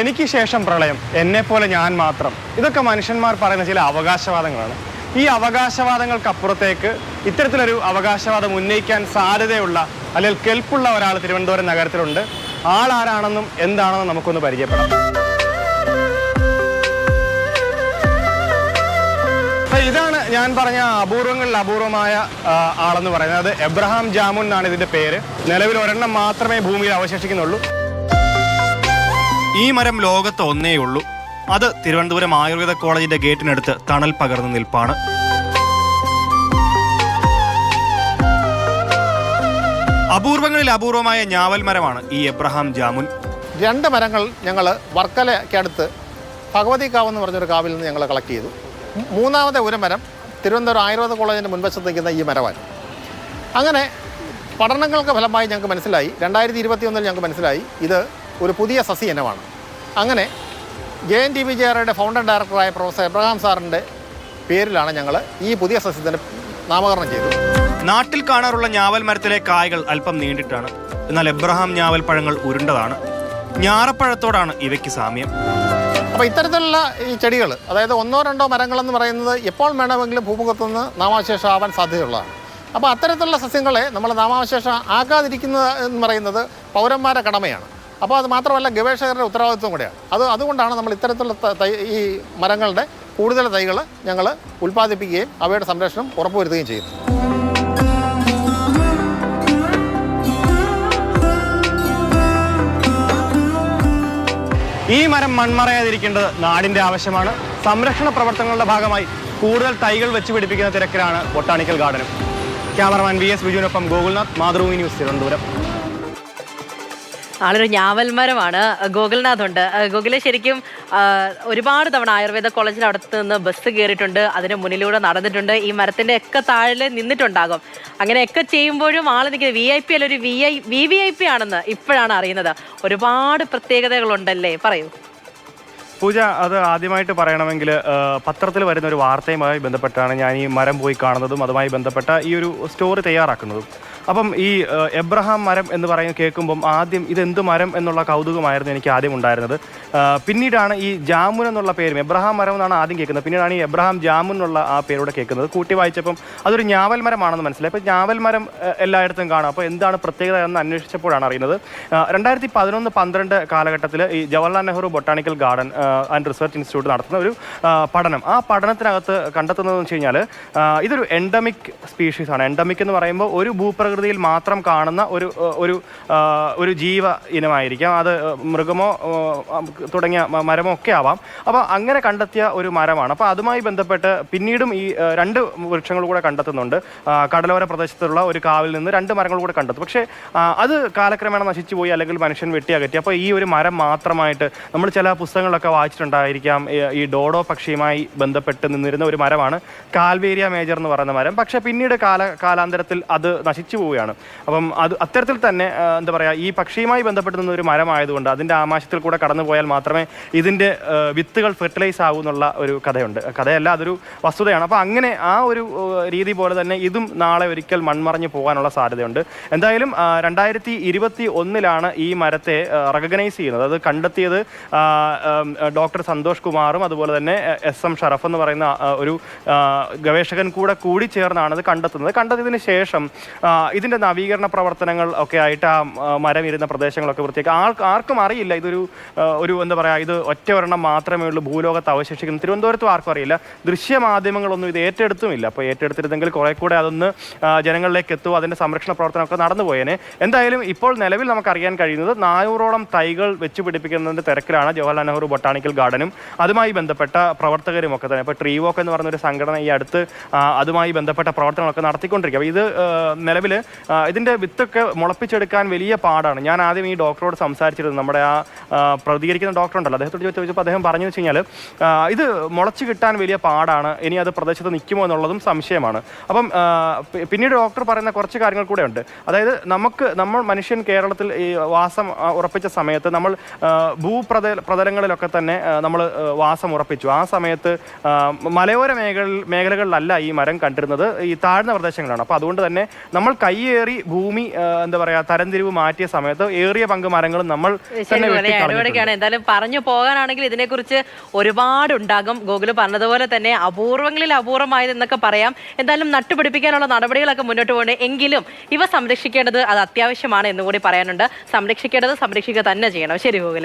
എനിക്ക് ശേഷം പ്രളയം, എന്നെപ്പോലെ ഞാൻ മാത്രം, ഇതൊക്കെ മനുഷ്യന്മാർ പറയുന്ന ചില അവകാശവാദങ്ങളാണ്. ഈ അവകാശവാദങ്ങൾക്കപ്പുറത്തേക്ക് ഇത്തരത്തിലൊരു അവകാശവാദം ഉന്നയിക്കാൻ സാധ്യതയുള്ള അല്ലെങ്കിൽ കെൽപ്പുള്ള ഒരാൾ തിരുവനന്തപുരം നഗരത്തിലുണ്ട്. ആളാരാണെന്നും എന്താണെന്നും നമുക്കൊന്ന് പരിചയപ്പെടാം. ഇതാണ് ഞാൻ പറഞ്ഞ അപൂർവങ്ങളിൽ അപൂർവമായ ആളെന്ന് പറയുന്നത്. അത് എബ്രഹാം ജാമുൻ എന്നാണ് ഇതിന്റെ പേര്. നിലവിൽ ഒരെണ്ണം മാത്രമേ ഭൂമിയിൽ അവശേഷിക്കുന്നുള്ളൂ. ഈ മരം ലോകത്ത് ഒന്നേ ഉള്ളൂ. അത് തിരുവനന്തപുരം ആയുർവേദ കോളേജിന്റെ ഗേറ്റിനടുത്ത് തണൽ പകർന്നു നിൽപ്പാണ്. അപൂർവങ്ങളിൽ അപൂർവമായ ഞാവൽ മരമാണ് ഈ എബ്രഹാം ജാമുൻ. 2 മരങ്ങൾ ഞങ്ങൾ വർക്കലയ്ക്കടുത്ത് ഭഗവതിക്കാവ് എന്ന് പറഞ്ഞൊരു കാവിൽ നിന്ന് ഞങ്ങൾ കളക്ട് ചെയ്തു. 3ാമത്തെ ഒരു മരം തിരുവനന്തപുരം ആയുർവേദ കോളേജിൻ്റെ മുൻവശത്ത് നിൽക്കുന്ന ഈ മരമാണ്. അങ്ങനെ പഠനങ്ങൾക്ക് ഫലമായി ഞങ്ങൾക്ക് മനസ്സിലായി, 2021 ഞങ്ങൾക്ക് മനസ്സിലായി ഇത് ഒരു പുതിയ സസ്യ ഇനമാണ്. അങ്ങനെ JNTBJRയുടെ ഫൗണ്ടർ ഡയറക്ടറായ പ്രൊഫസർ എബ്രഹാം സാറിൻ്റെ പേരിലാണ് ഞങ്ങൾ ഈ പുതിയ സസ്യത്തിന് നാമകരണം ചെയ്തത്. നാട്ടിൽ കാണാറുള്ള ഞാവൽ മരത്തിലെ കായകൾ അല്പം നീണ്ടിട്ടാണ്. എന്നാൽ എബ്രഹാം ഞാവൽ പഴങ്ങൾ ഉരുണ്ടതാണ്. ഞാറപ്പഴത്തോടാണ് ഇവയ്ക്ക് സാമ്യം. അപ്പോൾ ഇത്തരത്തിലുള്ള ഈ ചെടികൾ, അതായത് 1-2 മരങ്ങളെന്ന് പറയുന്നത് എപ്പോൾ വേണമെങ്കിലും ഭൂമുഖത്തുനിന്ന് നാമാവശേഷം ആവാൻ സാധ്യതയുള്ളതാണ്. അപ്പോൾ അത്തരത്തിലുള്ള സസ്യങ്ങളെ നമ്മൾ നാമാവശേഷം ആക്കാതിരിക്കുന്നത് എന്ന് പറയുന്നത് പൗരന്മാരുടെ കടമയാണ്. അപ്പോൾ അത് മാത്രമല്ല ഗവേഷകരുടെ ഉത്തരവാദിത്വം കൂടെയാണ്. അതുകൊണ്ടാണ് നമ്മൾ ഇത്തരത്തിലുള്ള ഈ മരങ്ങളുടെ കൂടുതൽ തൈകൾ ഞങ്ങൾ ഉൽപ്പാദിപ്പിക്കുകയും അവയുടെ സംരക്ഷണം ഉറപ്പുവരുത്തുകയും ചെയ്യുന്നു. ഈ മരം മൺമറയാതിരിക്കേണ്ടത് നാടിൻ്റെ ആവശ്യമാണ്. സംരക്ഷണ പ്രവർത്തനങ്ങളുടെ ഭാഗമായി കൂടുതൽ തൈകൾ വെച്ച് പിടിപ്പിക്കുന്ന തിരക്കിലാണ് ബൊട്ടാണിക്കൽ ഗാർഡനും. ക്യാമറമാൻ VS ബിജുവിനൊപ്പം ഗോകുൽനാഥ്, മാതൃഭൂമി ന്യൂസ്, തിരുവനന്തപുരം. ആളൊരു ഞാവൽ മരമാണ്. ഗോകുൽനാഥ് ഉണ്ട്. ഗോകുലെ, ശരിക്കും ഒരുപാട് തവണ ആയുർവേദ കോളേജിൽ അടുത്ത് നിന്ന് ബസ് കയറിയിട്ടുണ്ട്, അതിന് മുന്നിലൂടെ നടന്നിട്ടുണ്ട്, ഈ മരത്തിന്റെ ഒക്കെ താഴെ നിന്നിട്ടുണ്ടാകും. അങ്ങനെയൊക്കെ ചെയ്യുമ്പോഴും ആൾ നിൽക്കുന്നത് VIP അല്ല, ഒരു VVIP ആണെന്ന് ഇപ്പോഴാണ് അറിയുന്നത്. ഒരുപാട് പ്രത്യേകതകളുണ്ടല്ലേ, പറയൂ. പൂജ, അത് ആദ്യമായിട്ട് പറയണമെങ്കിൽ പത്രത്തിൽ വരുന്ന ഒരു വാർത്തയുമായി ബന്ധപ്പെട്ടാണ് ഞാൻ ഈ മരം പോയി കാണുന്നതും അതുമായി ബന്ധപ്പെട്ട ഈ ഒരു സ്റ്റോറി തയ്യാറാക്കുന്നതും. അപ്പം ഈ എബ്രഹാം മരം എന്ന് പറയുന്നത് കേൾക്കുമ്പം ആദ്യം ഇതെന്ത് മരം എന്നുള്ള കൗതുകമായിരുന്നു എനിക്ക് ആദ്യം ഉണ്ടായിരുന്നത്. പിന്നീടാണ് ഈ ജാമുൻ എന്നുള്ള പേരും, എബ്രഹാം മരം എന്നാണ് ആദ്യം കേൾക്കുന്നത്, പിന്നീടാണ് ഈ എബ്രഹാം ജാമുൻ എന്നുള്ള ആ പേരോടെ കേൾക്കുന്നത്. കൂട്ടി വായിച്ചപ്പം അതൊരു ഞാവൽ മരമാണെന്ന് മനസ്സിലായി. അപ്പോൾ ഞാവൽ മരം എല്ലായിടത്തും കാണാം. അപ്പോൾ എന്താണ് പ്രത്യേകത എന്ന് അന്വേഷിച്ചപ്പോഴാണ് അറിയുന്നത്. 2011-12 കാലഘട്ടത്തിൽ ഈ Jawaharlal Nehru botanical garden and research institute നടത്തുന്ന ഒരു പഠനം, ആ പഠനത്തിനകത്ത് കണ്ടെത്തുന്നതെന്ന് വെച്ച് കഴിഞ്ഞാൽ ഇതൊരു എൻഡമിക് സ്പീഷീസാണ്. എൻഡമിക് എന്ന് പറയുമ്പോൾ ഒരു ഭൂപ്രകൃതിയിൽ മാത്രം കാണുന്ന ഒരു ജീവ ഇനമായിരിക്കാം. അത് മൃഗമോ തുടങ്ങിയ മരമോ ഒക്കെ ആവാം. അപ്പോൾ അങ്ങനെ കണ്ടെത്തിയ ഒരു മരമാണ്. അപ്പോൾ അതുമായി ബന്ധപ്പെട്ട് പിന്നീടും ഈ 2 വൃക്ഷങ്ങൾ കൂടെ കണ്ടെത്തുന്നുണ്ട്. കടലോര പ്രദേശത്തുള്ള ഒരു കാവിൽ നിന്ന് 2 മരങ്ങൾ കൂടെ കണ്ടെത്തും. പക്ഷേ അത് കാലക്രമേണ നശിച്ചു പോയി, അല്ലെങ്കിൽ മനുഷ്യൻ വെട്ടിയകറ്റി. അപ്പോൾ ഈ ഒരു മരം മാത്രമായിട്ട് നമ്മൾ ചില പുസ്തകങ്ങളൊക്കെ വായിച്ചിട്ടുണ്ടായിരിക്കാം. ഈ ഡോഡോ പക്ഷിയുമായി ബന്ധപ്പെട്ട് നിന്നിരുന്ന ഒരു മരമാണ് കാൽവേരിയ മേജർ എന്ന് പറയുന്ന മരം. പക്ഷേ പിന്നീട് കാലാന്തരത്തിൽ അത് നശിച്ചു പോവുകയാണ്. അപ്പം അത്തരത്തിൽ തന്നെ എന്താ പറയുക, ഈ പക്ഷിയുമായി ബന്ധപ്പെട്ട് നിന്ന ഒരു മരമായതുകൊണ്ട് അതിൻ്റെ ആമാശയത്തിൽ കൂടെ കടന്നു പോയാൽ മാത്രമേ ഇതിൻ്റെ വിത്തുകൾ ഫെർട്ടിലൈസ് ആകൂ എന്നുള്ള ഒരു കഥയല്ല, അതൊരു വസ്തുതയാണ്. അപ്പോൾ അങ്ങനെ ആ ഒരു രീതി പോലെ തന്നെ ഇതും നാളെ ഒരിക്കൽ മൺമറഞ്ഞു പോകാനുള്ള സാധ്യതയുണ്ട്. എന്തായാലും 2021 ഈ മരത്തെ റെക്കഗ്നൈസ് ചെയ്യുന്നത്, അത് കണ്ടെത്തിയത് ഡോക്ടർ സന്തോഷ് കുമാറും അതുപോലെ തന്നെ SM ഷറഫ് എന്ന് പറയുന്ന ഒരു ഗവേഷകൻ കൂടി ചേർന്നാണ് ഇത് കണ്ടെത്തുന്നത്. കണ്ടെത്തിയതിന് ശേഷം ഇതിൻ്റെ നവീകരണ പ്രവർത്തനങ്ങൾ ഒക്കെ ആയിട്ട് ആ മരം ഇരുന്ന പ്രദേശങ്ങളൊക്കെ വൃത്തിയാക്കി. ആർക്കും അറിയില്ല ഒരു എന്താ പറയുക, ഇത് ഒറ്റ ഒരെണ്ണം മാത്രമേ ഉള്ളൂ ഭൂലോകത്ത് അവശേഷിക്കുന്നത്. തിരുവനന്തപുരത്തും ആർക്കും അറിയില്ല, ദൃശ്യമാധ്യമങ്ങളൊന്നും ഇത് ഏറ്റെടുത്തുമില്ല. അപ്പോൾ ഏറ്റെടുത്തിരുന്നെങ്കിൽ കുറെ കൂടെ അതൊന്ന് ജനങ്ങളിലേക്ക് എത്തുമോ, അതിൻ്റെ സംരക്ഷണ പ്രവർത്തനമൊക്കെ നടന്നു പോയേനെ. എന്തായാലും ഇപ്പോൾ നിലവിൽ നമുക്കറിയാൻ കഴിയുന്നത് 400ഓളം തൈകൾ വെച്ച് പിടിപ്പിക്കുന്നതിൻ്റെ തിരക്കിലാണ് ജവഹർലാൽ നെഹ്റു ബൊട്ടാണിക്കൽ ഗാർഡനും അതുമായി ബന്ധപ്പെട്ട പ്രവർത്തകരും ഒക്കെ തന്നെ. ഇപ്പോൾ ട്രീ വോക്ക് എന്ന് പറയുന്നൊരു സംഘടന ഈ അടുത്ത് അതുമായി ബന്ധപ്പെട്ട പ്രവർത്തനങ്ങളൊക്കെ നടത്തിക്കൊണ്ടിരിക്കുക. അപ്പോൾ ഇത് നിലവിൽ ഇതിൻ്റെ വിത്തൊക്കെ മുളപ്പിച്ചെടുക്കാൻ വലിയ പാടാണ്. ഞാൻ ആദ്യം ഈ ഡോക്ടറോട് സംസാരിച്ചിരുന്നു, നമ്മുടെ ആ പ്രതികരിക്കുന്ന ഡോക്ടർ ഉണ്ടല്ലോ, അദ്ദേഹത്തോട് ചോദിച്ചപ്പോൾ അദ്ദേഹം പറഞ്ഞു വെച്ച് കഴിഞ്ഞാൽ ഇത് മുളച്ച് കിട്ടാൻ വലിയ പാടാണ്, ഇനി അത് പ്രദേശത്ത് നിൽക്കുമോ എന്നുള്ളതും സംശയമാണ്. അപ്പം പിന്നീട് ഡോക്ടർ പറയുന്ന കുറച്ച് കാര്യങ്ങൾ കൂടെ ഉണ്ട്. അതായത് നമ്മൾ മനുഷ്യൻ കേരളത്തിൽ ഈ വാസം ഉറപ്പിച്ച സമയത്ത് നമ്മൾ ഭൂപ്രതലങ്ങളിലൊക്കെ തന്നെ നമ്മൾ വാസം ഉറപ്പിച്ചു. ആ സമയത്ത് മലയോര മേഖലകളിലല്ല ഈ മരം കണ്ടിരുന്നത്, ഈ താഴ്ന്ന പ്രദേശങ്ങളാണ്. അപ്പോൾ അതുകൊണ്ട് തന്നെ നമ്മൾ കൈ കയ്യേറി ഭൂമി എന്താ പറയാ തരംതിരിവ് മാറ്റിയ സമയത്ത് ഏറിയ പങ്ക് മരങ്ങളും നമ്മൾ തന്നെ ഇടപെടൊക്കെയാണ്. എന്തായാലും പറഞ്ഞു പോകാനാണെങ്കിൽ ഇതിനെക്കുറിച്ച് ഒരുപാടുണ്ടാകും. ഗോകുല് പറഞ്ഞതുപോലെ തന്നെ അപൂർവങ്ങളിൽ അപൂർവമായത് എന്നൊക്കെ പറയാം. എന്തായാലും നട്ടുപിടിപ്പിക്കാനുള്ള നടപടികളൊക്കെ മുന്നോട്ട് പോകുന്നുണ്ട്. എങ്കിലും ഇവ സംരക്ഷിക്കേണ്ടത് അത് അത്യാവശ്യമാണ് എന്നുകൂടി പറയാനുണ്ട്. സംരക്ഷിക്കേണ്ടത് സംരക്ഷിക്കുക തന്നെ ചെയ്യണം. ശരി ഗോകുലെ.